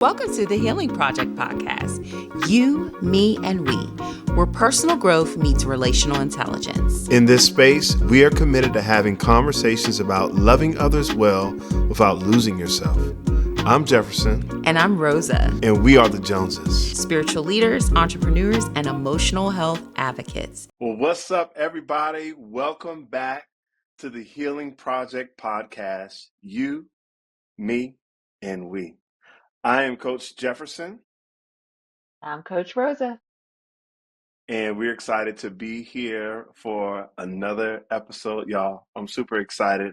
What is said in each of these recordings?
Welcome to the Healing Project podcast. You, me, and we, where personal growth meets relational intelligence. In this space, we are committed to having conversations about loving others well without losing yourself. I'm Jefferson. And I'm Rosa. And we are the Joneses. Spiritual leaders, entrepreneurs, and emotional health advocates. Well, what's up, everybody? Welcome back to the Healing Project podcast. You, me, and we. I am Coach Jefferson. I'm Coach Rosa. And we're excited to be here for another episode, y'all. I'm super excited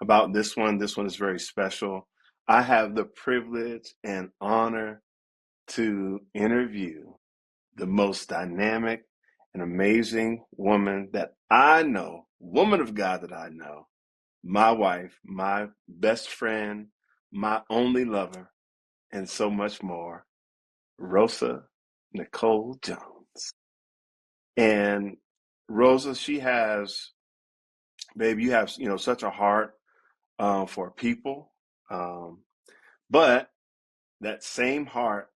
about this one. This one is very special. I have the privilege and honor to interview the most dynamic and amazing woman that I know, woman of God that I know, my wife, my best friend, my only lover, and so much more, Rosa Nicole Jones. And Rosa, she has, babe, you have, such a heart for people. But that same heart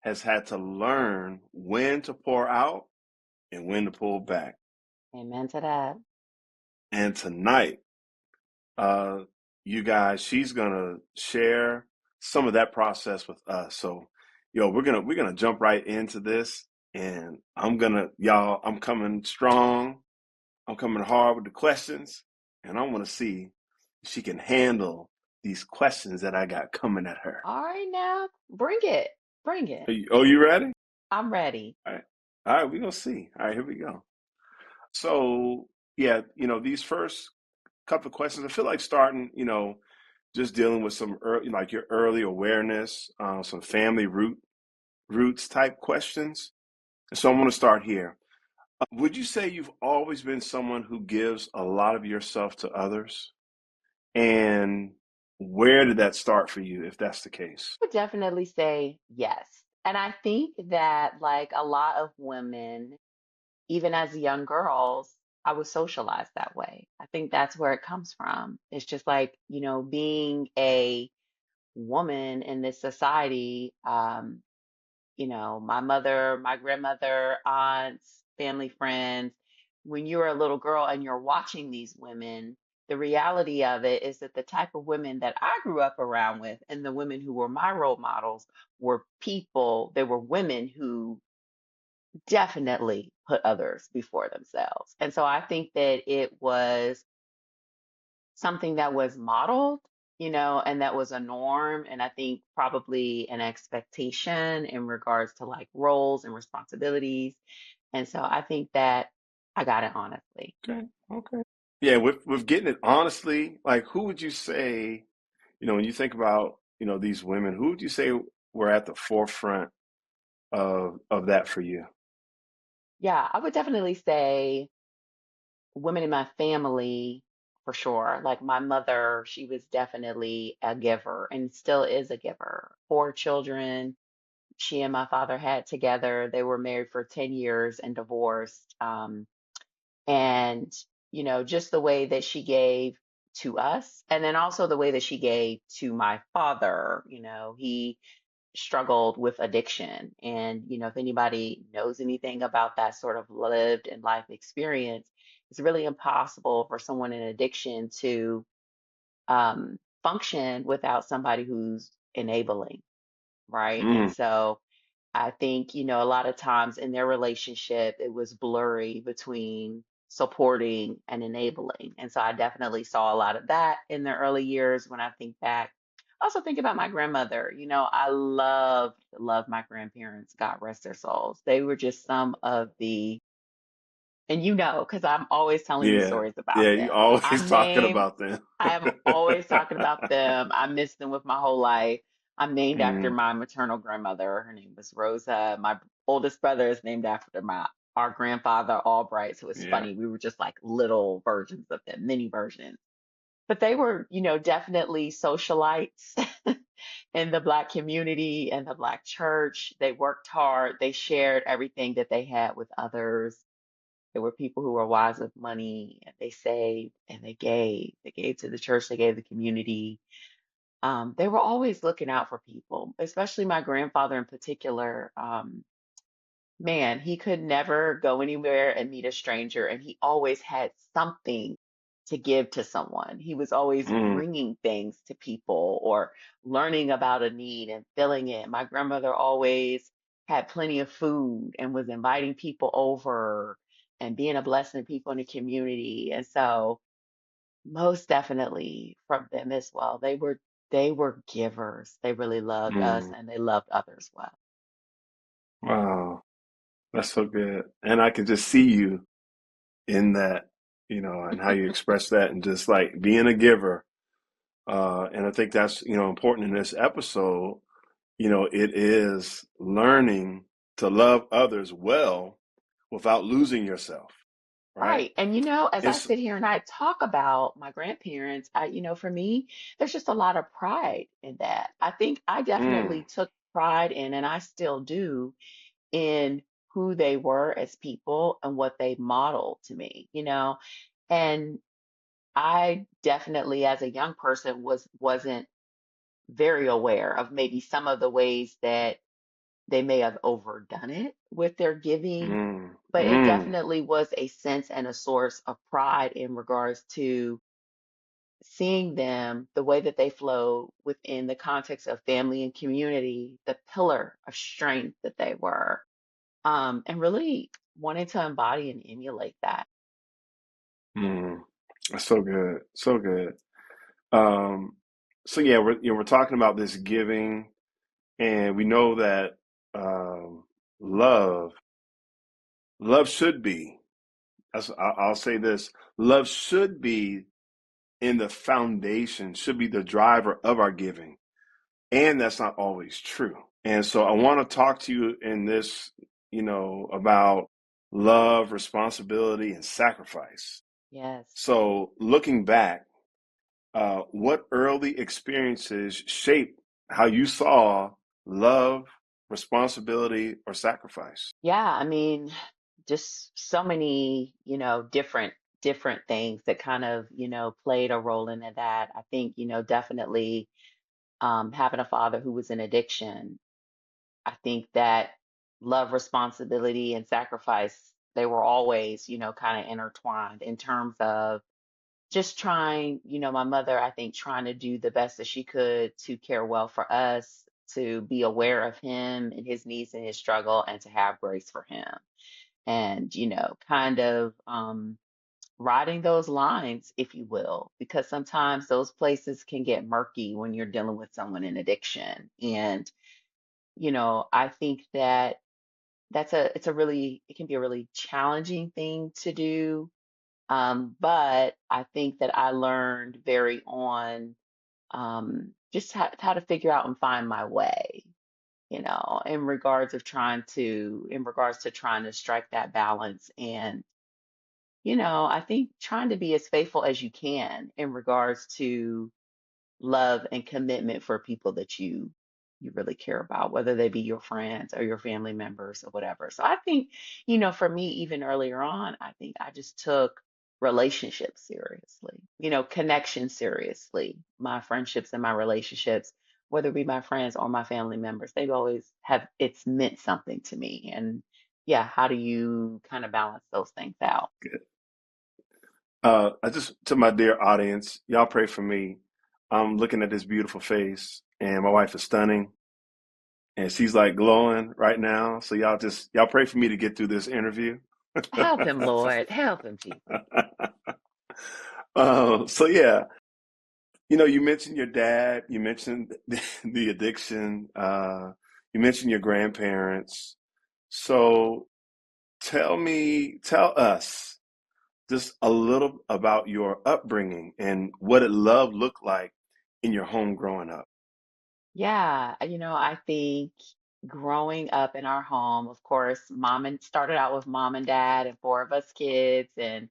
has had to learn when to pour out and when to pull back. Amen to that. And tonight, you guys, she's gonna share some of that process with us. So, we're gonna jump right into this, and I'm coming strong. I'm coming hard with the questions, and I want to see if she can handle these questions that I got coming at her. All right, now bring it. Bring it. You ready? I'm ready. All right, we're gonna see. All right, here we go. So, yeah, these first couple of questions, I feel like starting, just dealing with some early, like your early awareness, some family roots type questions. So I'm going to start here. Would you say you've always been someone who gives a lot of yourself to others? And where did that start for you, if that's the case? I would definitely say yes. And I think that, like a lot of women, even as young girls, I was socialized that way. I think that's where it comes from. It's just like, being a woman in this society, my mother, my grandmother, aunts, family friends, when you're a little girl and you're watching these women, the reality of it is that the type of women that I grew up around with and the women who were my role models were people, they were women who definitely put others before themselves. And so I think that it was something that was modeled, and that was a norm. And I think probably an expectation in regards to like roles and responsibilities. And so I think that I got it honestly. Okay. Yeah, with getting it honestly, like who would you say, when you think about, these women, who would you say were at the forefront of that for you? Yeah, I would definitely say women in my family for sure. Like my mother, she was definitely a giver and still is a giver. 4 children she and my father had together. They were married for 10 years and divorced. And, just the way that she gave to us, and then also the way that she gave to my father, he struggled with addiction. And, if anybody knows anything about that sort of lived and life experience, it's really impossible for someone in addiction to function without somebody who's enabling, right? And Mm, so I think, a lot of times in their relationship, it was blurry between supporting and enabling. And so I definitely saw a lot of that in the early years when I think back. I also think about my grandmother. I love my grandparents, God rest their souls. They were just some of the, and because I'm always telling you yeah, stories about yeah, you them. always talking about them. I am always talking about them. I miss them with my whole life. I'm named after Mm, my maternal grandmother. Her name was Rosa. My oldest brother is named after our grandfather Albright. So it's yeah. funny. We were just like little versions of them, mini versions. But they were, definitely socialites in the Black community and the Black church. They worked hard. They shared everything that they had with others. There were people who were wise with money and they saved and they gave. They gave to the church, they gave the community. They were always looking out for people, especially my grandfather in particular. Man, he could never go anywhere and meet a stranger, and he always had something to give to someone. He was always Mm, bringing things to people or learning about a need and filling it. My grandmother always had plenty of food and was inviting people over and being a blessing to people in the community. And so, most definitely from them as well. They were givers. They really loved us mm. and they loved others well. Wow, that's so good. And I can just see you in that, and how you express that and just like being a giver. And I think that's, important in this episode. It is learning to love others well without losing yourself, right? Right. And as I It's, sit here and I talk about my grandparents, for me, there's just a lot of pride in that. I think I mm, definitely took pride in, and I still do, in who they were as people and what they modeled to me. And I definitely, as a young person, wasn't very aware of maybe some of the ways that they may have overdone it with their giving, mm, but it mm, definitely was a sense and a source of pride in regards to seeing them the way that they flow within the context of family and community, the pillar of strength that they were, and really wanting to embody and emulate that. mm. That's so good. So good. Um, so yeah, we're talking about this giving, and we know that um, love, love should be. I'll say this: love should be in the foundation, should be the driver of our giving, and that's not always true. And so I want to talk to you in this, about love, responsibility, and sacrifice. Yes. So looking back, what early experiences shaped how you saw love, responsibility, or sacrifice? Yeah, I mean, just so many, different things that kind of, played a role in that. I think, definitely having a father who was in addiction. I think that love, responsibility, and sacrifice, they were always, kind of intertwined in terms of just trying, my mother, I think, trying to do the best that she could to care well for us, to be aware of him and his needs and his struggle, and to have grace for him. And, kind of riding those lines, if you will, because sometimes those places can get murky when you're dealing with someone in addiction. And, I think that it can be a really challenging thing to do. But I think that I learned very on, just how to figure out and find my way, in regards to trying to strike that balance. And, I think trying to be as faithful as you can in regards to love and commitment for people that you really care about, whether they be your friends or your family members or whatever. So I think, for me, even earlier on, I think I just took relationships seriously, connection seriously. My friendships and my relationships, whether it be my friends or my family members, they've always have it's meant something to me. And yeah, how do you kind of balance those things out? I just, to my dear audience, y'all pray for me. I'm looking at this beautiful face, and my wife is stunning, and she's like glowing right now. So y'all pray for me to get through this interview. Help him, Lord. Help him, Jesus. So yeah, you mentioned your dad, you mentioned the addiction, you mentioned your grandparents. So tell us just a little about your upbringing and what it love looked like in your home growing up. Yeah, I think growing up in our home, of course, mom and started out with mom and dad and four of us kids. And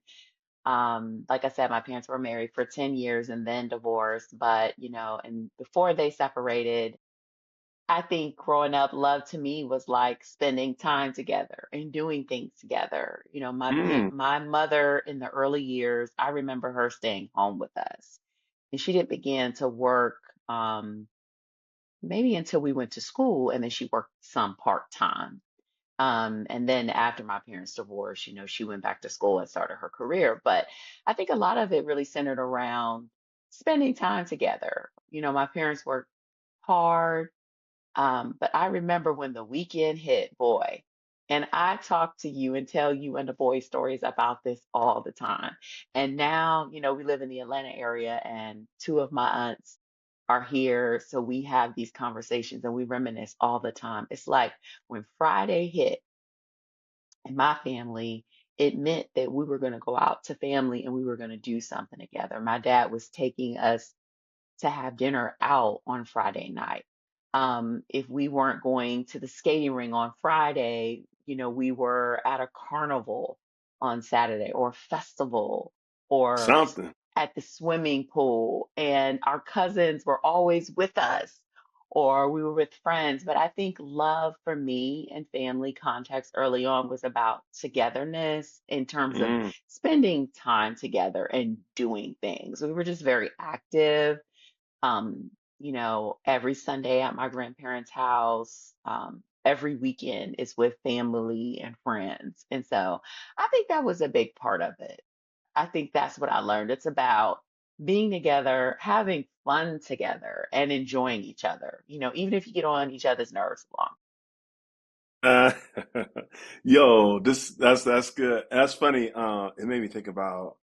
like I said, my parents were married for 10 years and then divorced. But, and before they separated, I think growing up, love to me was like spending time together and doing things together. Mm, My mother in the early years, I remember her staying home with us. And she didn't begin to work maybe until we went to school, and then she worked some part-time. And then after my parents divorced, she went back to school and started her career. But I think a lot of it really centered around spending time together. My parents worked hard. But I remember when the weekend hit, boy, and I talk to you and tell you and the boys stories about this all the time. And now, we live in the Atlanta area, and two of my aunts are here. So we have these conversations and we reminisce all the time. It's like when Friday hit in my family, it meant that we were going to go out to family and we were going to do something together. My dad was taking us to have dinner out on Friday night. If we weren't going to the skating ring on Friday, we were at a carnival on Saturday or a festival or Something. at the swimming pool, and our cousins were always with us or we were with friends. But I think love for me and family context early on was about togetherness in terms of Mm. spending time together and doing things. We were just very active, every Sunday at my grandparents' house. Every weekend is with family and friends. And so I think that was a big part of it. I think that's what I learned. It's about being together, having fun together, and enjoying each other, even if you get on each other's nerves along. Uh, yo, that's good. That's funny. It made me think about,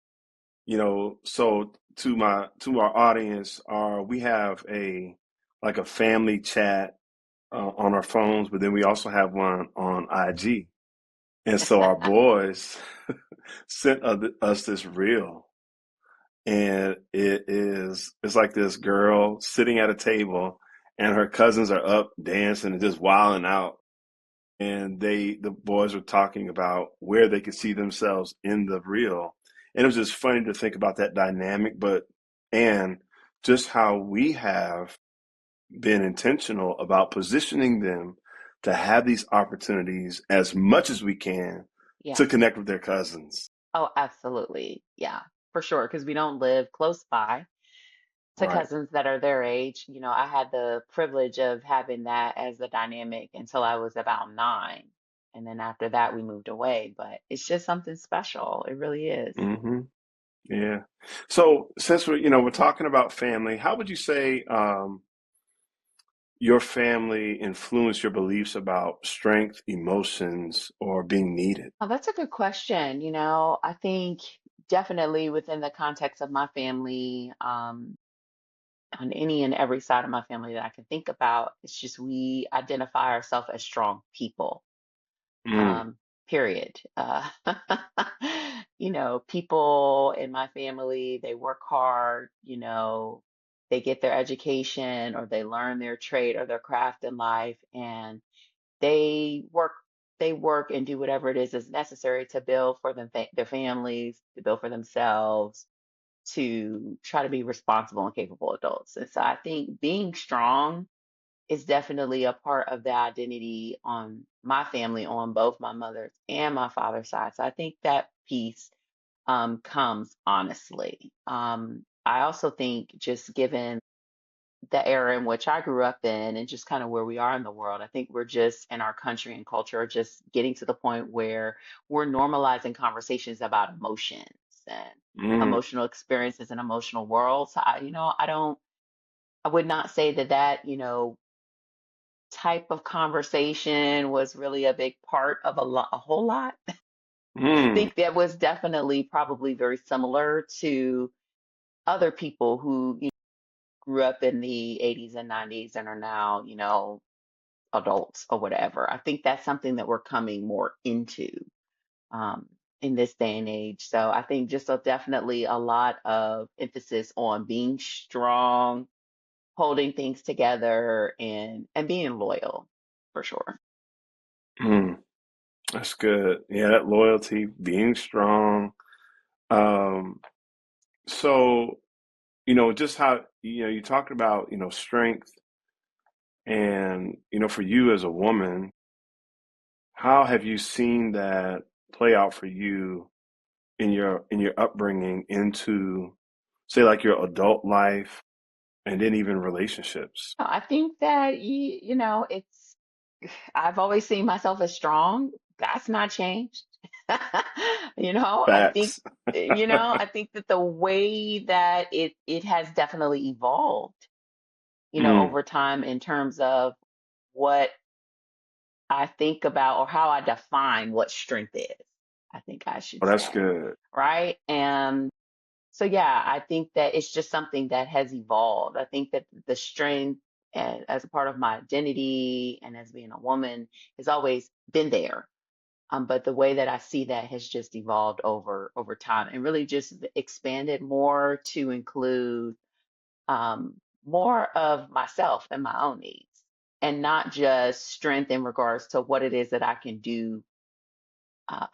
so to our audience, we have like a family chat on our phones, but then we also have one on IG. And so our boys sent us this reel, and it's like this girl sitting at a table, and her cousins are up dancing and just wilding out. And the boys were talking about where they could see themselves in the reel. And it was just funny to think about that dynamic, and just how we have been intentional about positioning them to have these opportunities as much as we can Yeah. to connect with their cousins. Oh, absolutely. Yeah, for sure. Because we don't live close by to Right. cousins that are their age. I had the privilege of having that as the dynamic until I was about 9. And then after that, we moved away. But it's just something special. It really is. Hmm. Yeah. So since we're talking about family, how would you say your family influenced your beliefs about strength, emotions, or being needed? Oh, that's a good question. I think definitely within the context of my family, on any and every side of my family that I can think about, it's just we identify ourselves as strong people. Mm, um, period. People in my family, they work hard, they get their education or they learn their trade or their craft in life, and they work they work and do whatever it is necessary to build for them, their families, to build for themselves, to try to be responsible and capable adults. And so I think being strong is definitely a part of the identity on my family, on both my mother's and my father's side. So I think that piece comes honestly. I also think just given the era in which I grew up in and just kind of where we are in the world, I think we're just in our country and culture are just getting to the point where we're normalizing conversations about emotions and mm, emotional experiences and emotional worlds. I would not say that, type of conversation was really a big part of a whole lot. I mm, think that was definitely probably very similar to other people who grew up in the 80s and 90s and are now, adults or whatever. I think that's something that we're coming more into um, in this day and age. So I think just definitely a lot of emphasis on being strong, holding things together, and being loyal for sure. mm. That's good. Yeah, that loyalty, being strong. Um, so, just how, you talked about, strength and, for you as a woman, how have you seen that play out for you in your upbringing into, say, like your adult life? and then even relationships. I think that it's I've always seen myself as strong. That's not changed. I think Facts. I think that the way that it has definitely evolved, Mm. over time in terms of what I think about or how I define what strength is, I think I should Oh, that's say, good. right? And so, yeah, I think that it's just something that has evolved. I think that the strength as a part of my identity and as being a woman has always been there. But the way that I see that has just evolved over time and really just expanded more to include um, more of myself and my own needs, and not just strength in regards to what it is that I can do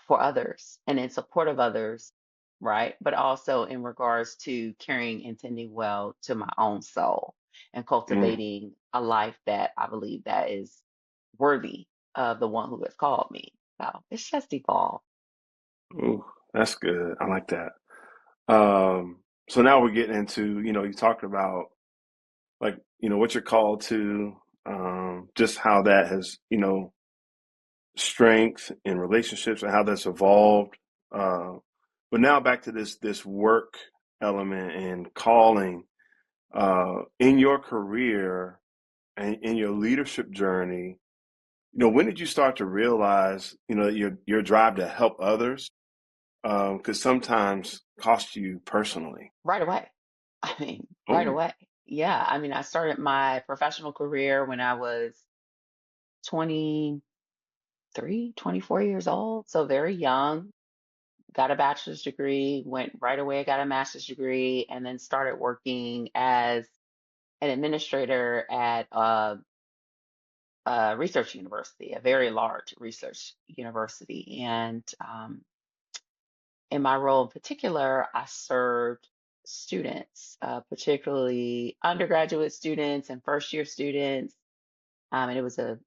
for others and in support of others, right? But also in regards to caring and tending well to my own soul and Mm. cultivating a life that I believe that is worthy of the one who has called me. So it's just evolved. Ooh, that's good. I like that. So now we're getting into, you talked about like, what you're called to, just how that has, strength in relationships and how that's evolved. Uh, but now back to this work element and calling, in your career and in your leadership journey. When did you start to realize, that your drive to help others, could sometimes cost you personally? Right away. I mean, right Oh, away. Yeah. I mean, I started my professional career when I was 23, 24 years old. So very young, got a bachelor's degree, went right away, got a master's degree, and then started working as an administrator at a research university, a very large research university. And in my role in particular, I served students, particularly undergraduate students and first year students. And it was a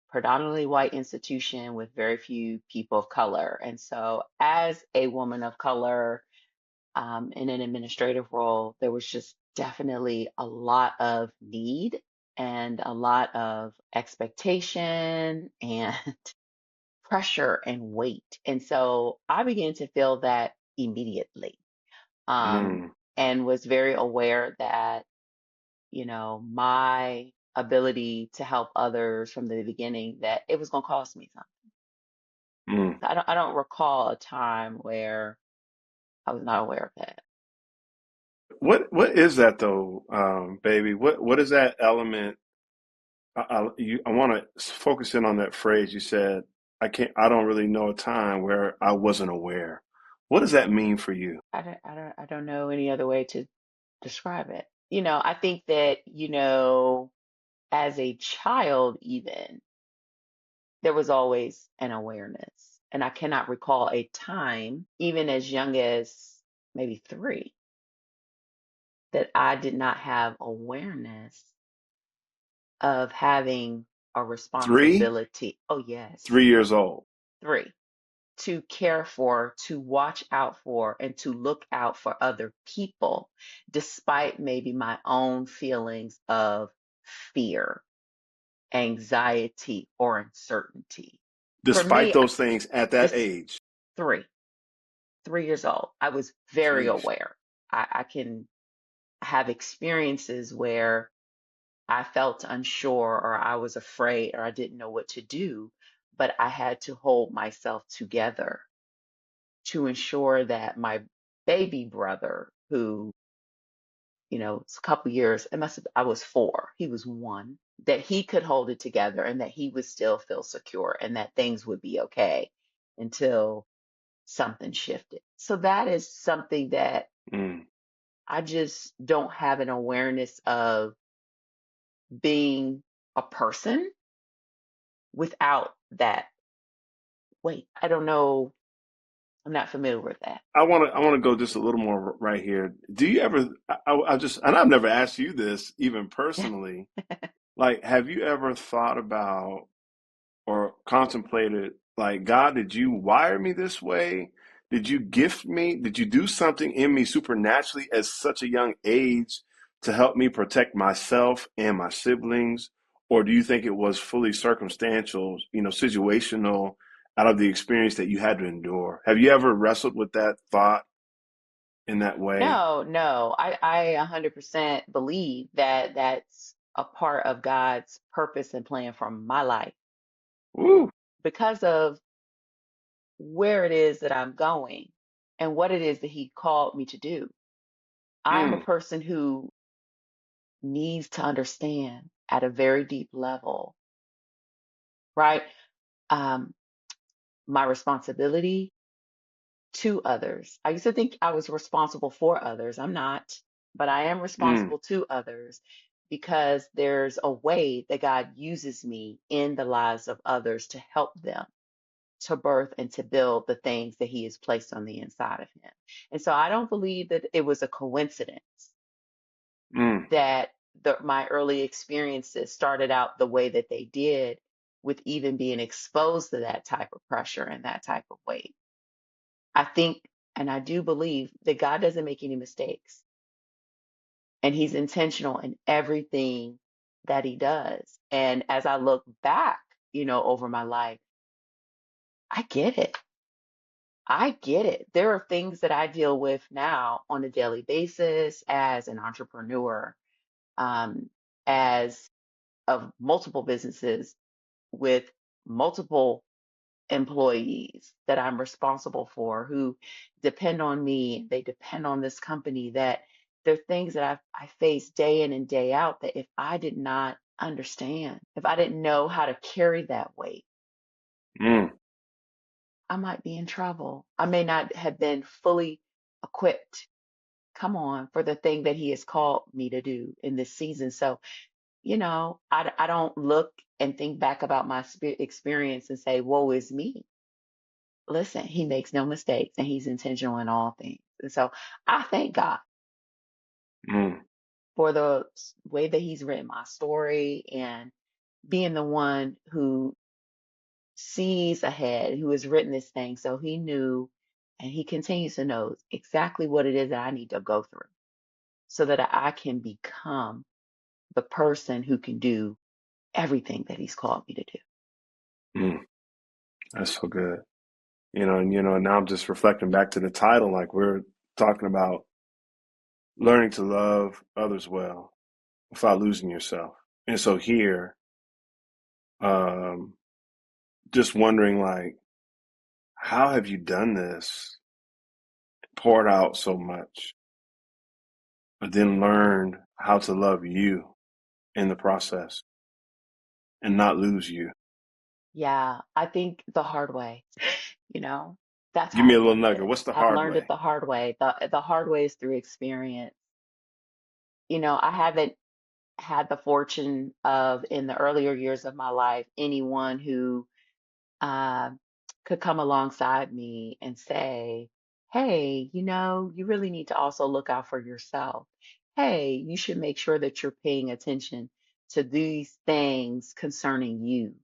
predominantly white institution with very few people of color. And so, as a woman of color in an administrative role, there was just definitely a lot of need and a lot of expectation and pressure and weight. And so I began to feel that immediately, um, mm, and was very aware that, my ability to help others from the beginning, that it was going to cost me something. mm. I don't recall a time where I was not aware of that. What is that though, baby? What is that element? I want to focus in on that phrase you said. I don't really know a time where I wasn't aware. What does that mean for you? I don't know any other way to describe it. I think that, as a child, even there was always an awareness. And I cannot recall a time, even as young as maybe 3, that I did not have awareness of having a 3, responsibility. Oh, yes, 3 years old. 3. To care for, to watch out for, and to look out for other people, despite maybe my own feelings of fear, anxiety, or uncertainty. For Despite me, those things at that this age. 3, 3 years old, I was very Sheesh. aware. I can have experiences where I felt unsure or I was afraid or I didn't know what to do, but I had to hold myself together to ensure that my baby brother, who, it's a couple years, I was 4, he was 1, that he could hold it together and that he would still feel secure and that things would be okay until something shifted. So that is something that Mm, I just don't have an awareness of being a person without that weight. I don't know. I'm not familiar with that. I want to go just a little more right here. Do you ever? I just, and I've never asked you this even personally. Like, have you ever thought about or contemplated, like, God, did you wire me this way? Did you gift me? Did you do something in me supernaturally at such a young age to help me protect myself and my siblings? Or do you think it was fully circumstantial, situational, out of the experience that you had to endure? Have you ever wrestled with that thought in that way? No, no, I 100% believe that that's a part of God's purpose and plan for my life Woo. because of where it is that I'm going and what it is that He called me to do. I am a Mm, person who needs to understand at a very deep level, right? Um, my responsibility to others. I used to think I was responsible for others. I'm not, but I am mm, responsible to others because there's a way that God uses me in the lives of others to help them to birth and to build the things that He has placed on the inside of him. And so I don't believe that it was a coincidence mm, that my early experiences started out the way that they did with even being exposed to that type of pressure and that type of weight. I think and I do believe that God doesn't make any mistakes and He's intentional in everything that He does. And as I look back, over my life, I get it. I get it. There are things that I deal with now on a daily basis as an entrepreneur, um, as of multiple businesses with multiple employees that I'm responsible for who depend on me. They depend on this company that there are things that I face day in and day out that if I did not understand, if I didn't know how to carry that weight, mm, I might be in trouble. I may not have been fully equipped, come on, for the thing that He has called me to do in this season. So, I don't look and think back about my experience and say, woe is me. Listen, He makes no mistakes and He's intentional in all things. And so I thank God mm. for the way that He's written my story and being the one who sees ahead, who has written this thing. So He knew and He continues to know exactly what it is that I need to go through so that I can become the person who can do everything that He's called me to do. Mm. That's so good. Now I'm just reflecting back to the title, like we're talking about learning to love others well without losing yourself. And so here, um, just wondering, like, how have you done this, poured out so much, but then learned how to love you in the process and not lose you? Yeah, I think the hard way, you know, that's Give how me I a little learned nugget. it. What's the I've hard learned it way? the hard way. The hard way is through experience. I haven't had the fortune of in the earlier years of my life anyone who uh, could come alongside me and say, hey, you really need to also look out for yourself. Hey, you should make sure that you're paying attention to these things concerning you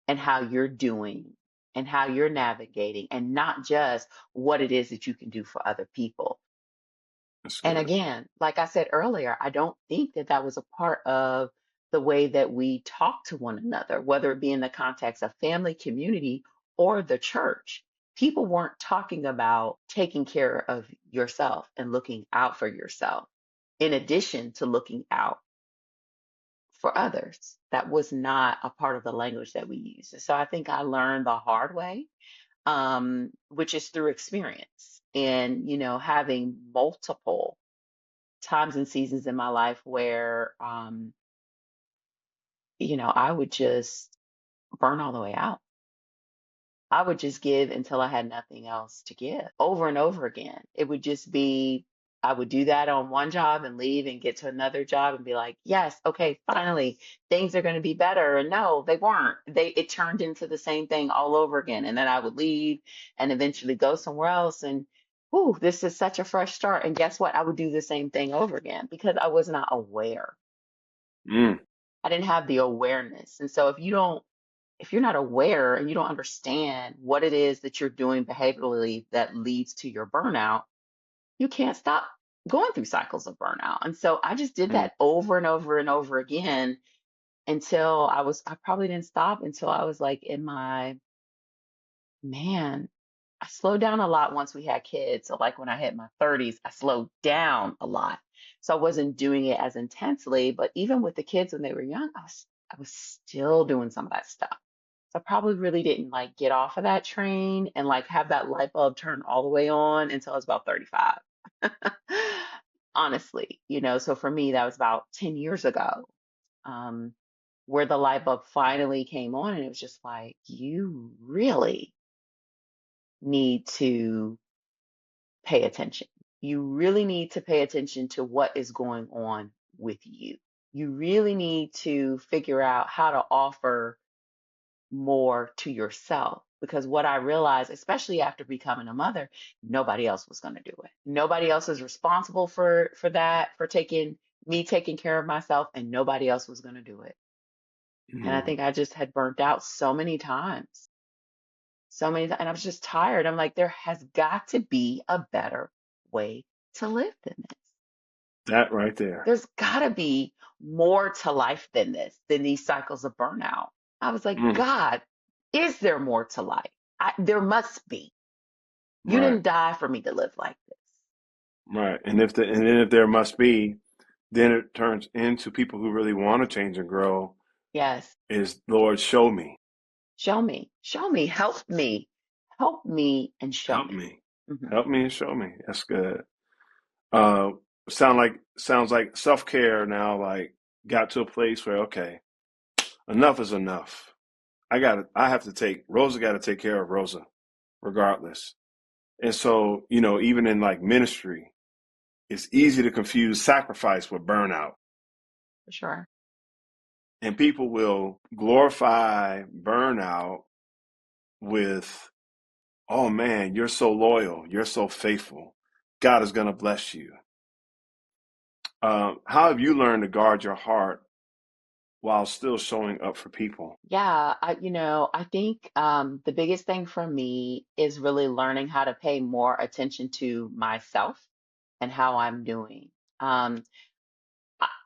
and how you're doing and how you're navigating, and not just what it is that you can do for other people. That's And good. again, like I said earlier, I don't think that that was a part of the way that we talk to one another, whether it be in the context of family, community, or the church. People weren't talking about taking care of yourself and looking out for yourself, in addition to looking out for others. That was not a part of the language that we used. So I think I learned the hard way, which is through experience and, having multiple times and seasons in my life where, I would just burn all the way out. I would just give until I had nothing else to give over and over again. It would just be, I would do that on one job and leave and get to another job and be like, yes, okay, finally, things are going to be better. And no, they weren't. It turned into the same thing all over again. And then I would leave and eventually go somewhere else. And, ooh, this is such a fresh start. And guess what? I would do the same thing over again because I was not aware. Mm, I didn't have the awareness. And so if you're not aware and you don't understand what it is that you're doing behaviorally that leads to your burnout, you can't stop. going through cycles of burnout. And so I just did Mm, that over and over and over again until I probably didn't stop until I was like in my, man, I slowed down a lot once we had kids. So like when I hit my 30s, I slowed down a lot. So I wasn't doing it as intensely, but even with the kids when they were young, I was still doing some of that stuff. So I probably really didn't like get off of that train and like have that light bulb turn all the way on until I was about 35. Honestly, so for me, that was about 10 years ago, um, where the light bulb finally came on, and it was just like, you really need to pay attention. You really need to pay attention to what is going on with you. You really need to figure out how to offer more to yourself. Because what I realized, especially after becoming a mother, nobody else was going to do it. Nobody else is responsible for that, for taking care of myself, and nobody else was going to do it. And I mm. think I just had burnt out so many times, and I was just tired. I'm like, there has got to be a better way to live than this. That right there. There's got to be more to life than this, than these cycles of burnout. I was like, Mm, God, is there more to life? There must be. You right, didn't die for me to live like this. right. And then if there must be, then it turns into people who really want to change and grow. Yes. Is Lord, Show me, help me and show help me. me, Hmm. help me and show me. That's good. Uh, sounds like self care now. Like got to a place where okay, enough is enough. I have to take Rosa. Got to take care of Rosa, regardless. And so even in like ministry, it's easy to confuse sacrifice with burnout, For sure. and people will glorify burnout with, "Oh man, you're so loyal, you're so faithful. God is going to bless you." How have you learned to guard your heart while still showing up for people? Yeah, I think the biggest thing for me is really learning how to pay more attention to myself and how I'm doing. Um,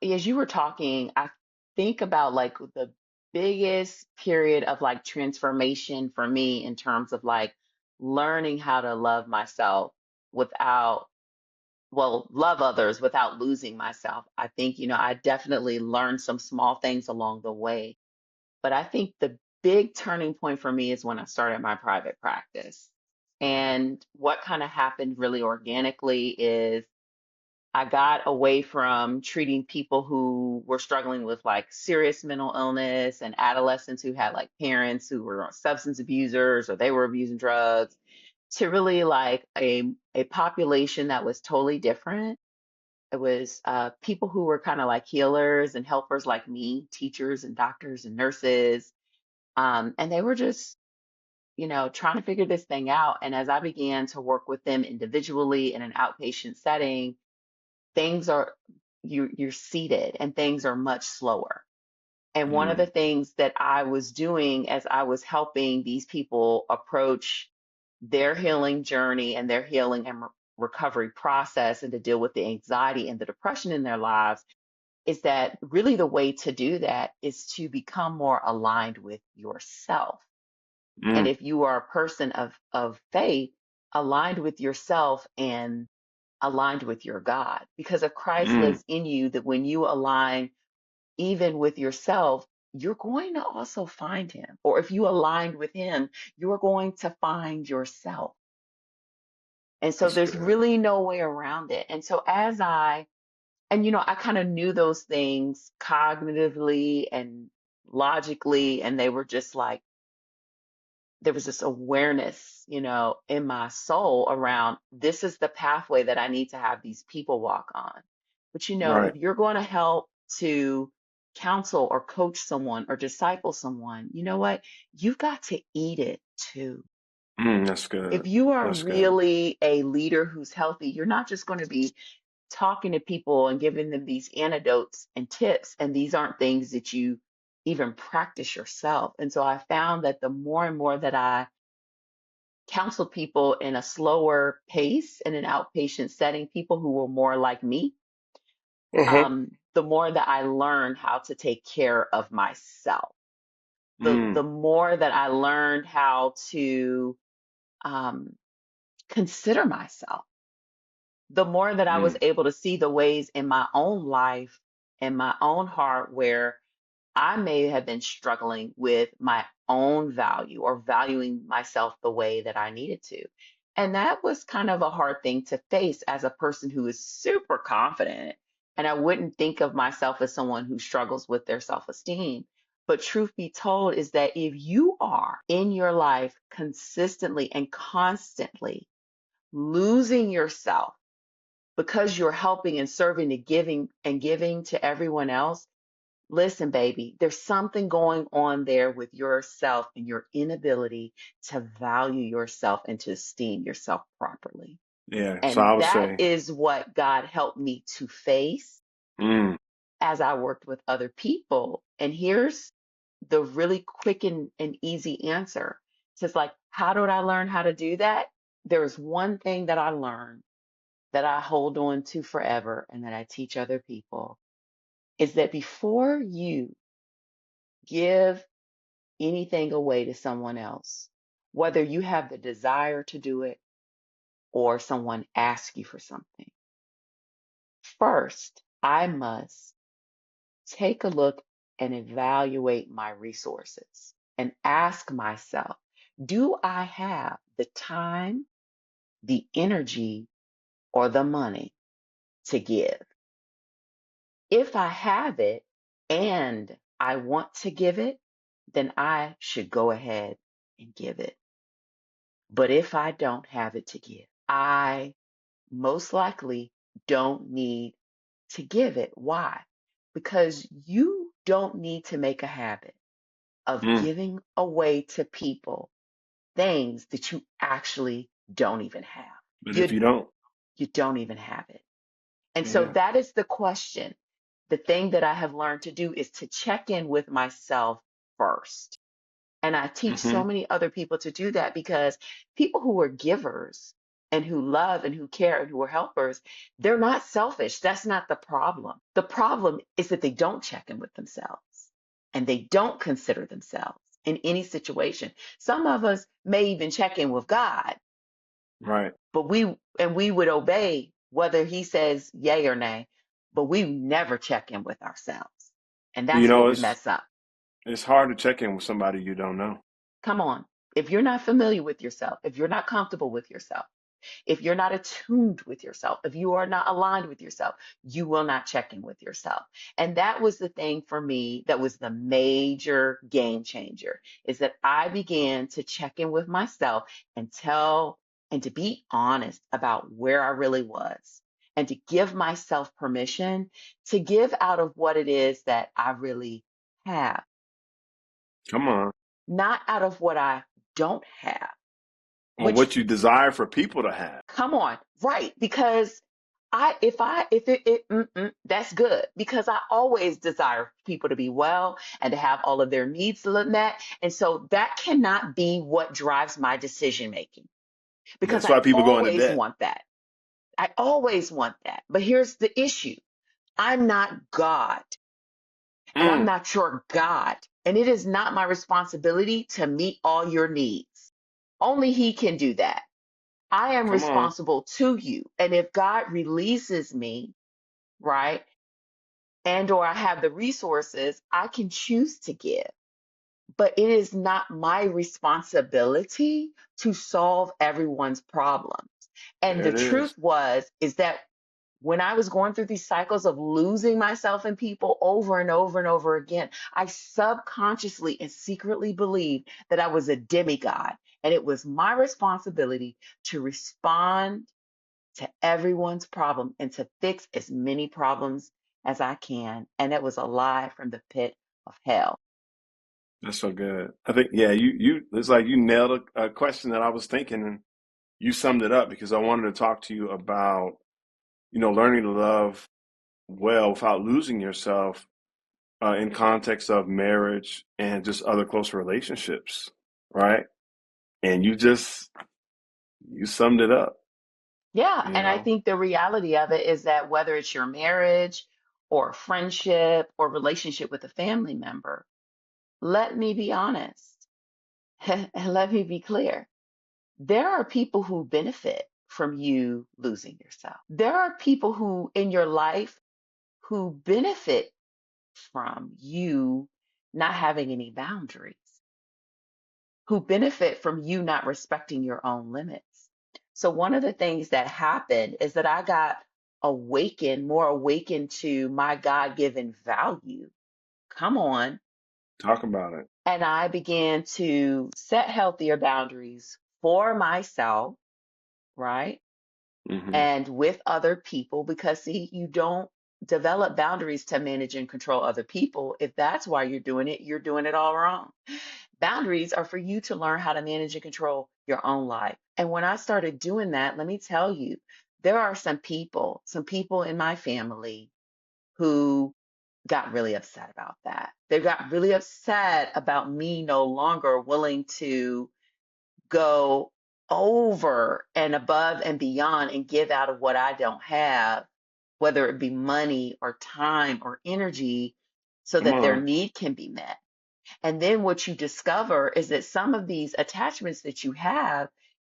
as you were talking, I think about like the biggest period of like transformation for me in terms of like learning how to love myself without, well, love others without losing myself. I think, I definitely learned some small things along the way, but I think the big turning point for me is when I started my private practice. And what kind of happened really organically is I got away from treating people who were struggling with like serious mental illness and adolescents who had like parents who were substance abusers or they were abusing drugs, to really like a population that was totally different. It was people who were kind of like healers and helpers like me, teachers and doctors and nurses. And they were just, trying to figure this thing out. And as I began to work with them individually in an outpatient setting, things are you're seated and things are much slower. And one of the Mm, things that I was doing as I was helping these people approach their healing journey and their healing and recovery process and to deal with the anxiety and the depression in their lives is that really the way to do that is to become more aligned with yourself. And mm, if you are a person of faith, aligned with yourself and aligned with your God. Because if Christ mm. lives in you, that when you align even with yourself, you're going to also find him. Or if you aligned with him, you're going to find yourself. And so That's there's good. really no way around it. And so I kind of knew those things cognitively and logically, and they were just like, there was this awareness, in my soul around this is the pathway that I need to have these people walk on. But Right. if you're going to help to counsel or coach someone or disciple someone, you know what? You've got to eat it too. That's good. If you are That's good. really a leader who's healthy, you're not just going to be talking to people and giving them these antidotes and tips, and these aren't things that you even practice yourself. And so I found that the more and more that I counseled people in a slower pace in an outpatient setting, people who were more like me, Uh-huh. the more that I learned how to take care of myself, the Mm, more that I learned how to um, consider myself, the more that I was mm. able to see the ways in my own life and my own heart where I may have been struggling with my own value or valuing myself the way that I needed to. And that was kind of a hard thing to face as a person who is super confident. And I wouldn't think of myself as someone who struggles with their self esteem. But truth be told, is that if you are in your life consistently and constantly losing yourself because you're helping and serving and giving to everyone else, listen, baby, there's something going on there with yourself and your inability to value yourself and to esteem yourself properly. Yeah. So I And would that say, is what God helped me to face mm, as I worked with other people. And here's the really quick and easy answer. It's just like, how did I learn how to do that? There's one thing that I learned that I hold on to forever and that I teach other people is that before you give anything away to someone else, whether you have the desire to do it or someone asks you for something. First, I must take a look and evaluate my resources and ask myself, do I have the time, the energy, or the money to give? If I have it and I want to give it, then I should go ahead and give it. But if I don't have it to give, I most likely don't need to give it. Why? Because you don't need to make a habit of mm. giving away to people things that you actually don't even have. But if You you don't, you don't even have it. And so yeah. that is the question. The thing that I have learned to do is to check in with myself first. And I teach Mm-hmm. so many other people to do that because people who are givers and who love and who care and who are helpers, they're not selfish. That's not the problem. The problem is that they don't check in with themselves and they don't consider themselves in any situation. Some of us may even check in with God, Right. but we would obey whether he says yay or nay, but we never check in with ourselves. And You that's where know, we mess up. it's hard to check in with somebody you don't know. Come on. If you're not familiar with yourself, if you're not comfortable with yourself, if you're not attuned with yourself, if you are not aligned with yourself, you will not check in with yourself. And that was the thing for me that was the major game changer is that I began to check in with myself and and to be honest about where I really was and to give myself permission to give out of what it is that I really have, Come on. not out of what I don't have, Or which what you desire for people to have. come on, right? Because if that's good because I always desire people to be well and to have all of their needs met. And so that cannot be what drives my decision making because That's I why people go into always debt. want that. I always want that. But here's the issue. I'm not God and I'm Mm, not your God. And it is not my responsibility to meet all your needs. Only He can do that. I am come on. responsible to you. And if God releases me, right, and or I have the resources, I can choose to give. But it is not my responsibility to solve everyone's problems. And There the it is. truth is that when I was going through these cycles of losing myself in people over and over and over again, I subconsciously and secretly believed that I was a demigod. And it was my responsibility to respond to everyone's problem and to fix as many problems as I can. And it was a lie from the pit of hell. That's so good. I think, yeah, you, it's like you nailed a question that I was thinking and you summed it up because I wanted to talk to you about, learning to love well without losing yourself in context of marriage and just other close relationships, right? And you just You summed it up, Yeah, you and I know. think the reality of it is that whether it's your marriage or friendship or relationship with a family member, let me be honest and let me be clear. There are people who benefit from you losing yourself. There are people who in your life who benefit from you not having any boundaries, who benefit from you not respecting your own limits. So one of the things that happened is that I got awakened, more awakened to my God-given value. Come on. Talk about it. And I began to set healthier boundaries for myself, right? Hmm. And with other people, because see, you don't develop boundaries to manage and control other people. If that's why you're doing it all wrong. Boundaries are for you to learn how to manage and control your own life. And when I started doing that, let me tell you, there are some people in my family who got really upset about that. They got really upset about me no longer willing to go over and above and beyond and give out of what I don't have, whether it be money or time or energy, so Come that their on. need can be met. And then what you discover is that some of these attachments that you have,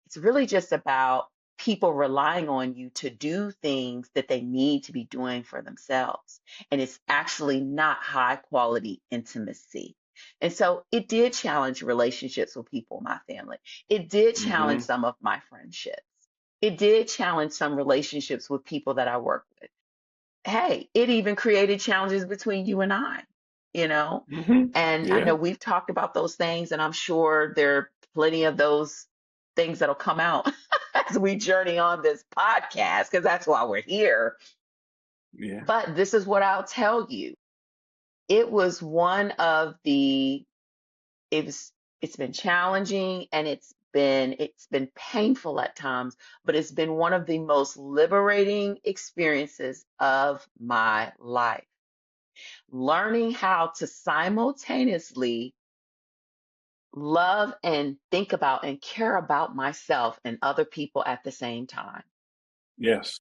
it's really just about people relying on you to do things that they need to be doing for themselves. And it's actually not high quality intimacy. And so it did challenge relationships with people in my family. It did challenge Hmm. some of my friendships. It did challenge some relationships with people that I work with. Hey, it even created challenges between you and I, you know? Hmm. And I Yeah. know we've talked about those things, and I'm sure there are plenty of those things that'll come out as we journey on this podcast, because that's why we're here. Yeah. But this is what I'll tell you. It was one of the, it was, it's been challenging and it's been painful at times, but it's been one of the most liberating experiences of my life. Learning how to simultaneously love and think about and care about myself and other people at the same time. Yes.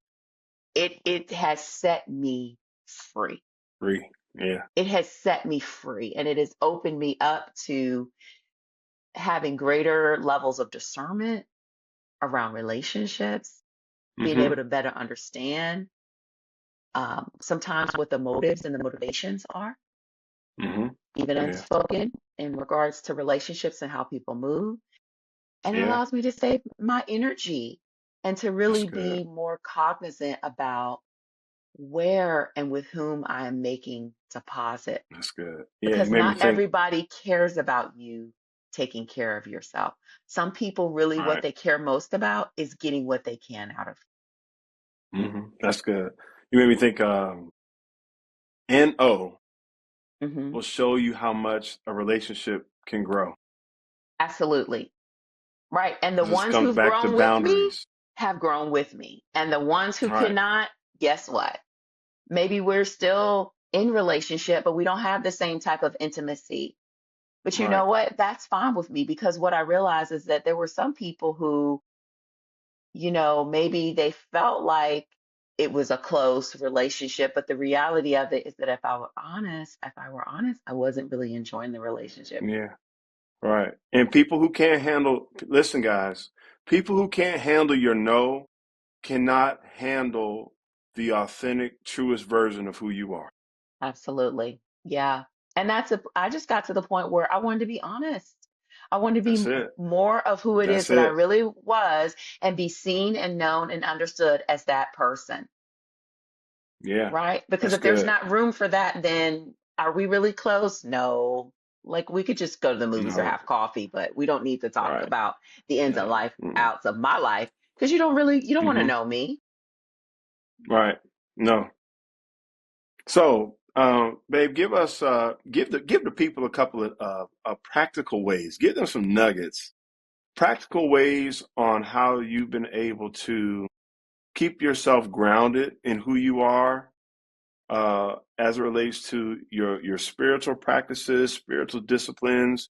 It has set me free. Free. Yeah. It has set me free, and it has opened me up to having greater levels of discernment around relationships, being Hmm. able to better understand sometimes what the motives and the motivations are, Hmm. even Yeah. unspoken, in regards to relationships and how people move. And it Yeah. allows me to save my energy and to That's really good. be more cognizant about where and with whom I am making deposit, That's good. Yeah. You because made me not think. everybody cares about you taking care of yourself. Some people really All what right. they care most about is getting what they can out of That's good. You made me think. NO you. will show you how much a relationship can grow. Absolutely. Right. And the Because this ones comes who've back to grown with me boundaries. have grown with me. And the ones who Right. cannot, guess what? Maybe we're still in relationship, but we don't have the same type of intimacy. But you Right. know what? That's fine with me, because what I realized is that there were some people who, maybe they felt like it was a close relationship, but the reality of it is that if I were honest, I wasn't really enjoying the relationship. Yeah. Right. And people who can't handle, listen, guys, people who can't handle your no cannot handle the authentic, truest version of who you are. Absolutely. Yeah. And I just got to the point where I wanted to be honest. I wanted to be That's it. more of who it is That's that I it. really was and be seen and known and understood as that person. Yeah. Right? Because That's if there's good. not room for that, then are we really close? No. Like we could just go to the movies or No. have coffee, but we don't need to talk Right. about the ins and No. life Mm-mm. outs of my life, because you don't want to Hmm. know me. Right. No. So, babe, give the people a couple of practical ways. Give them some nuggets, practical ways on how you've been able to keep yourself grounded in who you are, as it relates to your spiritual practices, spiritual disciplines,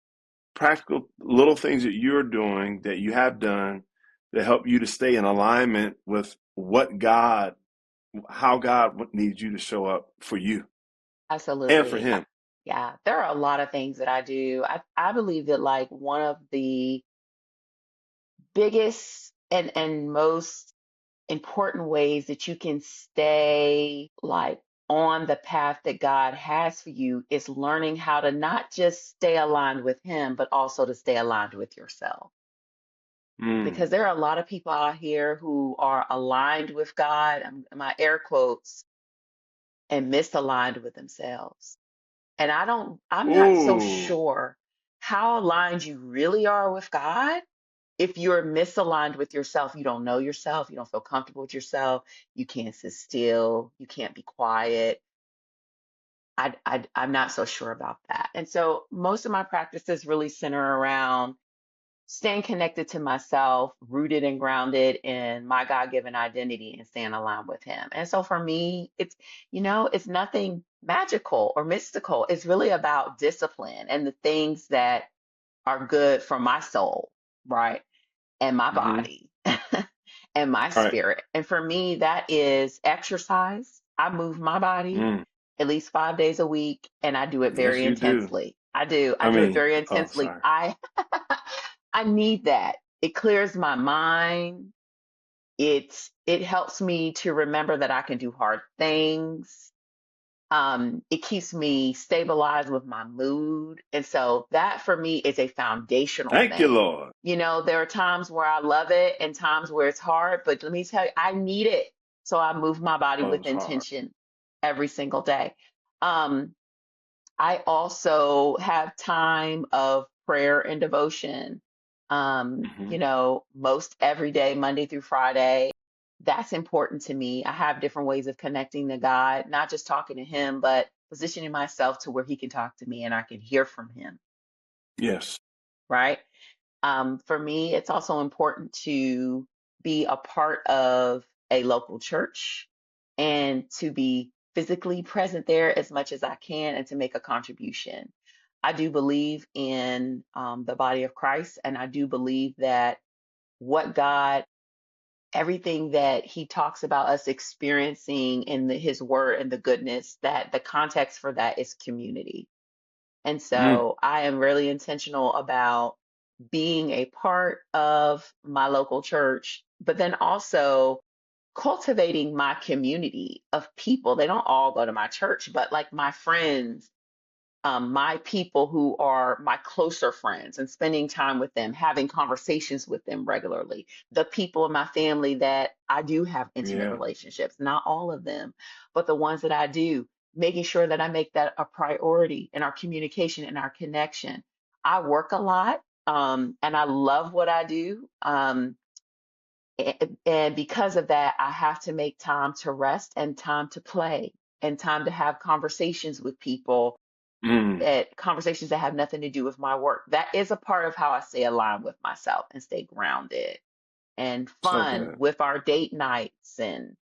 practical little things that you're doing that you have done to help you to stay in alignment with how God needs you to show up for you and for Absolutely. Him. Yeah, there are a lot of things that I do. I believe that like one of the biggest and most important ways that you can stay like on the path that God has for you is learning how to not just stay aligned with Him, but also to stay aligned with yourself. Mm. Because there are a lot of people out here who are aligned with God, my air quotes, and misaligned with themselves. And I'm not so Ooh, sure how aligned you really are with God. If you're misaligned with yourself, you don't know yourself, you don't feel comfortable with yourself, you can't sit still, you can't be quiet. I'm not so sure about that. And so most of my practices really center around staying connected to myself, rooted and grounded in my God-given identity and staying aligned with Him. And so for me, it's nothing magical or mystical. It's really about discipline and the things that are good for my soul, right? And my mm-hmm. body and my Right. spirit. And for me, that is exercise. I move my body Mm. at least 5 days a week, and I do it Yes, very you do. intensely. I do. I I do it mean, very oh, intensely. sorry. I need that. It clears my mind. It helps me to remember that I can do hard things. It keeps me stabilized with my mood. And so that for me is a foundational Thank you, thing. Lord. There are times where I love it and times where it's hard, but let me tell you, I need it. So I move my body Oh, with it's hard. intention every single day. Um, I also have time of prayer and devotion. Mm-hmm. Most every day, Monday through Friday. That's important to me. I have different ways of connecting to God, not just talking to Him, but positioning myself to where He can talk to me and I can hear from Him, Yes. right? For me, it's also important to be a part of a local church and to be physically present there as much as I can and to make a contribution. I do believe in the body of Christ, and I do believe that what God, everything that He talks about us experiencing in His word and the goodness, that the context for that is community. And Mm. so I am really intentional about being a part of my local church, but then also cultivating my community of people. They don't all go to my church, but like my friends, my people who are my closer friends and spending time with them, having conversations with them regularly, the people in my family that I do have intimate Yeah. relationships, not all of them, but the ones that I do, making sure that I make that a priority in our communication and our connection. I work a lot, and I love what I do. And because of that, I have to make time to rest and time to play and time to have conversations with people, Mm. conversations that have nothing to do with my work. That is a part of how I stay aligned with myself and stay grounded and So fun good. with our date nights and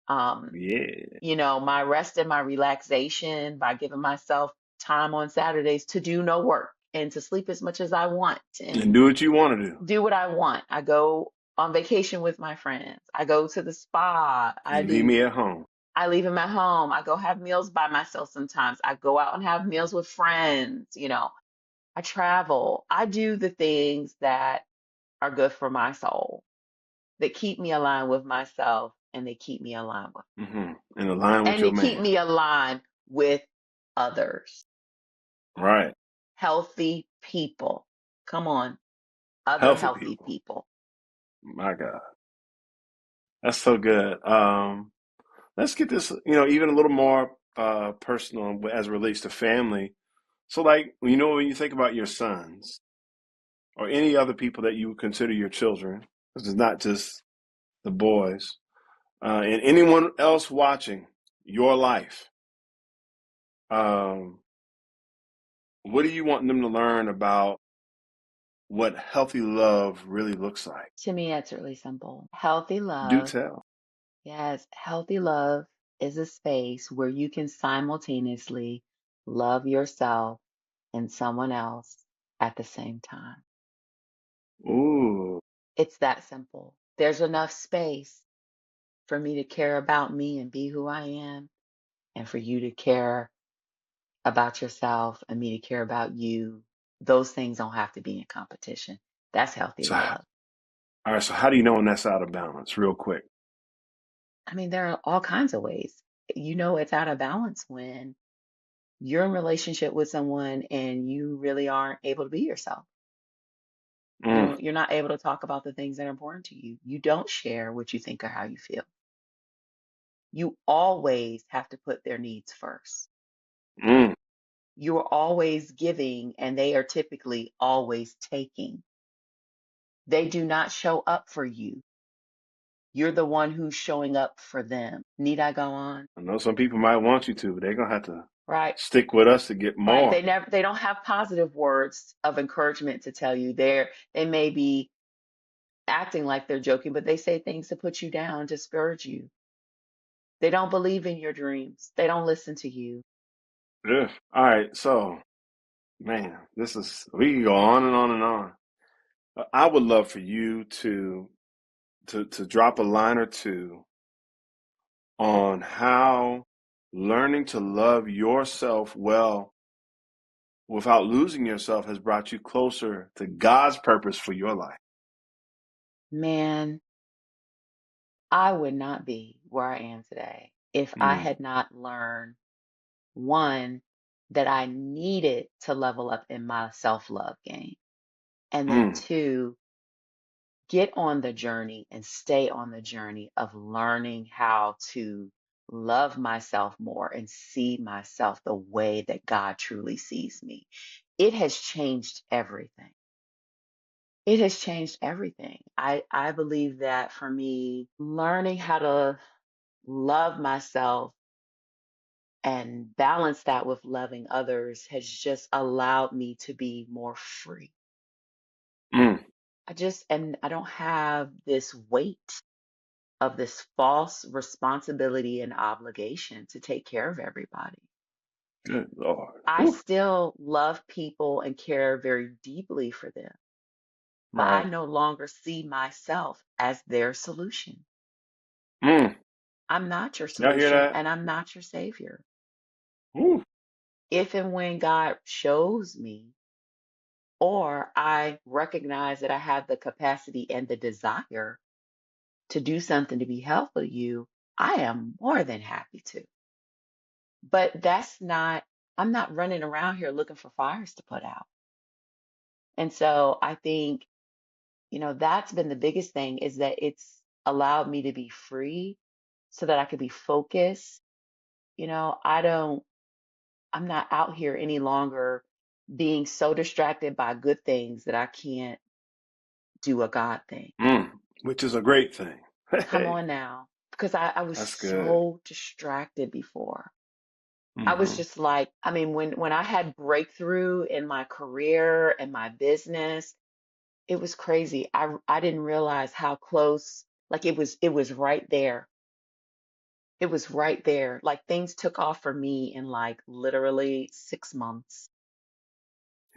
um, Yeah. my rest and my relaxation by giving myself time on Saturdays to do no work and to sleep as much as I want And and do what you want to do do what I want. I go on vacation with my friends. I go to the spa. and leave me at home. I leave them at home. I go have meals by myself sometimes. I go out and have meals with friends. I travel. I do the things that are good for my soul, that keep me aligned with myself and they keep me aligned with, Mm-hmm. And align with and your they keep man. me aligned with others, Right. healthy people. Come on, other Healthy healthy people. people. My God. That's so good. Let's get this, even a little more personal as it relates to family. So, like, when you think about your sons or any other people that you would consider your children, because it's not just the boys, and anyone else watching your life, um, what do you want them to learn about what healthy love really looks like? To me, it's really simple. Healthy Do love, tell. yes, healthy love is a space where you can simultaneously love yourself and someone else at the same time. Ooh, It's that simple. There's enough space for me to care about me and be who I am, and for you to care about yourself and me to care about you. Those things don't have to be in competition. That's healthy So, all love. right. So how do you know when that's out of balance? Real quick. I mean, there are all kinds of ways. You know, it's out of balance when you're in relationship with someone and you really aren't able to be yourself. Mm, You're not able to talk about the things that are important to you. You don't share what you think or how you feel. You always have to put their needs first. mm. You are always giving, and they are typically always taking. They do not show up for you. You're the one who's showing up for them. Need I go on? I know some people might want you to, but they're gonna have to Right. stick with us to get Right. more. They don't have positive words of encouragement to tell you. They may be acting like they're joking, but they say things to put you down, discourage you. They don't believe in your dreams. They don't listen to you. Yeah. All right. So, man, we can go on and on and on. I would love for you to drop a line or two on how learning to love yourself well without losing yourself has brought you closer to God's purpose for your life. Man, I would not be where I am today if I Mm, had not learned, one, that I needed to level up in my self-love game. And then mm, two, get on the journey and stay on the journey of learning how to love myself more and see myself the way that God truly sees me. It has changed everything. It has changed everything. I believe that for me, learning how to love myself and balance that with loving others has just allowed me to be more free. mm. I don't have this weight of this false responsibility and obligation to take care of everybody. Good Lord. I Whew. still love people and care very deeply for them, but I Right. no longer see myself as their solution. Mm. I'm not your Y'all hear solution that? and I'm not your savior. Whew. If and when God shows me, or I recognize that I have the capacity and the desire to do something to be helpful to you, I am more than happy to. But I'm not running around here looking for fires to put out. And so I think, that's been the biggest thing is that it's allowed me to be free so that I could be focused. You know, I'm not out here any longer being so distracted by good things that I can't do a God thing. Mm. Which is a great thing. Come Hey, on now. Because I was that's good. so distracted before. I was Hmm. just like, I mean, when I had breakthrough in my career and my business, it was crazy. I didn't realize how close, like it was right there. It was right there. Like things took off for me in like literally 6 months,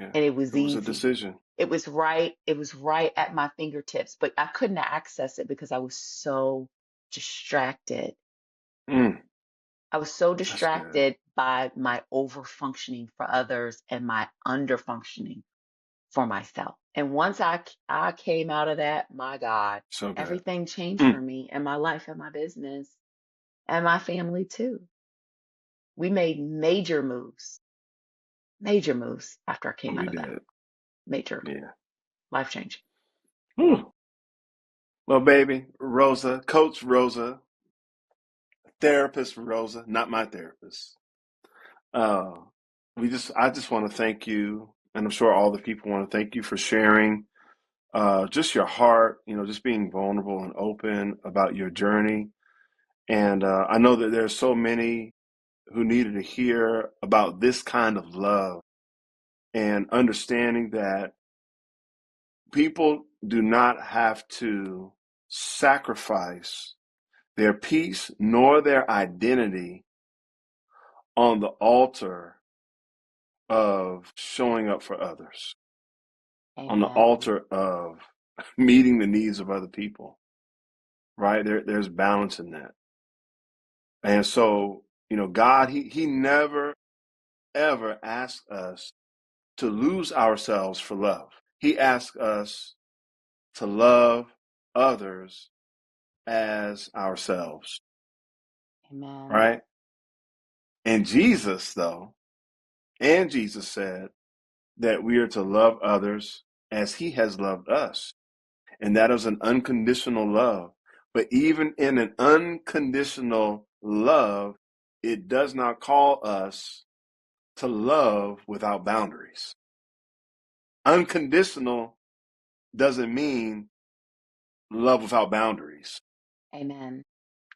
Yeah. and it was It was a easy. decision. It was right at my fingertips, but I couldn't access it because I was so distracted. Mm. I was so That's good. distracted by my over functioning for others and my under functioning for myself. And once I came out of that, my God, So good. everything changed for Mm. me and my life and my business and my family too. We made major moves after I came out We of that. did. Major, Yeah. life changing. Whew. Well, baby, Rosa, Coach Rosa, therapist Rosa, not my therapist. Uh, I just want to thank you, and I'm sure all the people want to thank you for sharing just your heart, just being vulnerable and open about your journey. And I know that there's so many who needed to hear about this kind of love and understanding that people do not have to sacrifice their peace nor their identity on the altar of showing up for others, on the Amen. altar of meeting the needs of other people. right? There's balance in that. And so, God, he never, ever asks us to lose ourselves for love. He asks us to love others as ourselves, Amen. right? And Jesus, Jesus said that we are to love others as he has loved us. And that is an unconditional love. But even in an unconditional love, it does not call us to love without boundaries. Unconditional doesn't mean love without boundaries. Amen.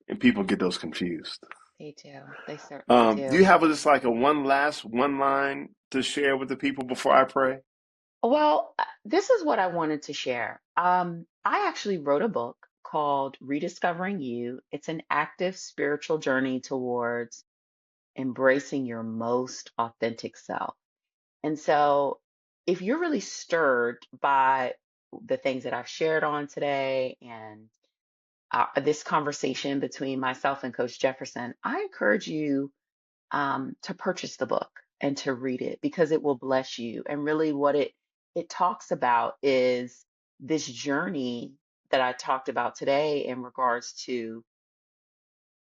And people get those confused. They do. They certainly Do you do. have just like a one line to share with the people before I pray? Well, this is what I wanted to share. I actually wrote a book called Rediscovering You. It's an active spiritual journey towards embracing your most authentic self. And so, if you're really stirred by the things that I've shared on today and this conversation between myself and Coach Jefferson, I encourage you to purchase the book and to read it because it will bless you. And really, what it talks about is this journey that I talked about today in regards to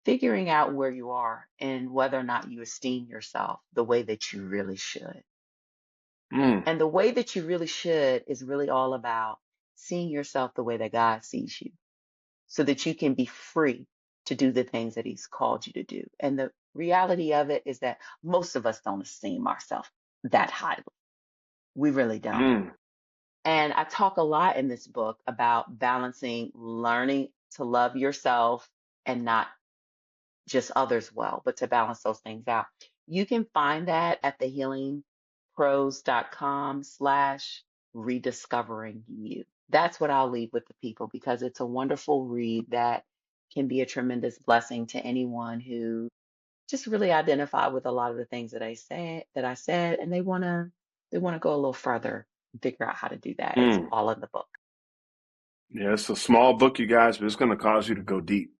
figuring out where you are and whether or not you esteem yourself the way that you really should. Mm, And the way that you really should is really all about seeing yourself the way that God sees you so that you can be free to do the things that He's called you to do. And the reality of it is that most of us don't esteem ourselves that highly. We really don't. mm, And I talk a lot in this book about balancing learning to love yourself and not just others well, but to balance those things out. You can find that at thehealingpros.com/rediscovering you. That's what I'll leave with the people because it's a wonderful read that can be a tremendous blessing to anyone who just really identify with a lot of the things that I said, and they want to go a little further and figure out how to do that. It's mm. all in the book. Yeah, it's a small book, you guys, but it's going to cause you to go deep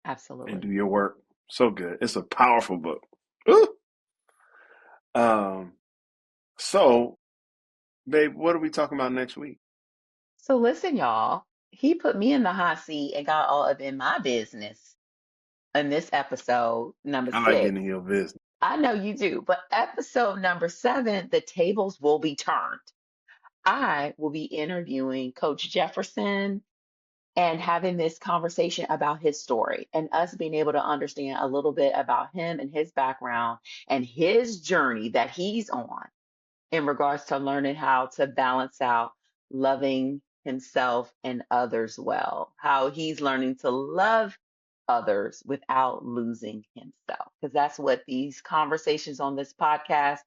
and Absolutely. do your work. So good. It's a powerful book. Ooh. Um, so, babe, what are we talking about next week? So listen, y'all, he put me in the hot seat and got all up in my business in this episode number I like six. getting in your business. I know you do, but episode number 7, the tables will be turned. I will be interviewing Coach Jefferson and having this conversation about his story and us being able to understand a little bit about him and his background and his journey that he's on in regards to learning how to balance out loving himself and others well, how he's learning to love others without losing himself. Because that's what these conversations on this podcast,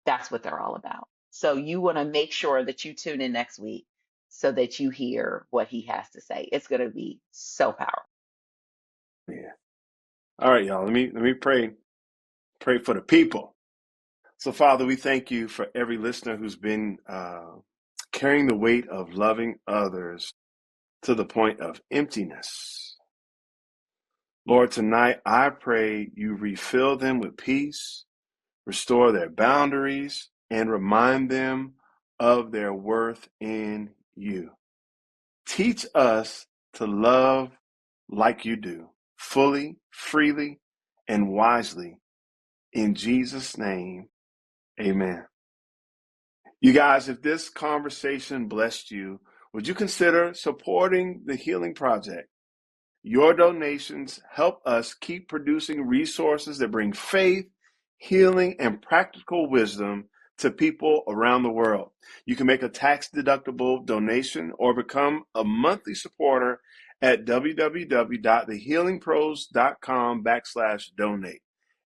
that's what they're all about. So you want to make sure that you tune in next week so that you hear what he has to say. It's going to be so powerful. Yeah. All right, y'all. Let me pray for the people. So, Father, we thank you for every listener who's been carrying the weight of loving others to the point of emptiness. Lord, tonight I pray you refill them with peace, restore their boundaries, and remind them of their worth in you. Teach us to love like you do, fully, freely, and wisely. In Jesus' name, amen. You guys, if this conversation blessed you, would you consider supporting the Healing Project? Your donations help us keep producing resources that bring faith, healing, and practical wisdom to people around the world. You can make a tax-deductible donation or become a monthly supporter at www.thehealingpros.com/donate.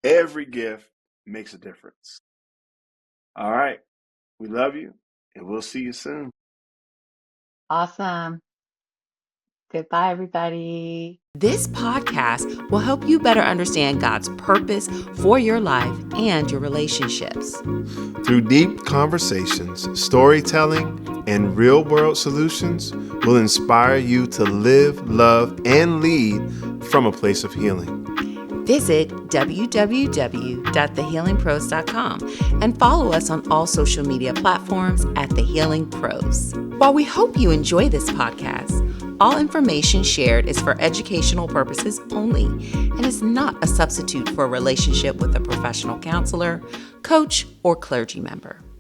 Every gift makes a difference. All right. We love you, and we'll see you soon. Awesome. Goodbye, everybody. This podcast will help you better understand God's purpose for your life and your relationships. Through deep conversations, storytelling, and real-world solutions will inspire you to live, love, and lead from a place of healing. Visit www.thehealingpros.com and follow us on all social media platforms at The Healing Pros. While we hope you enjoy this podcast, all information shared is for educational purposes only and is not a substitute for a relationship with a professional counselor, coach, or clergy member.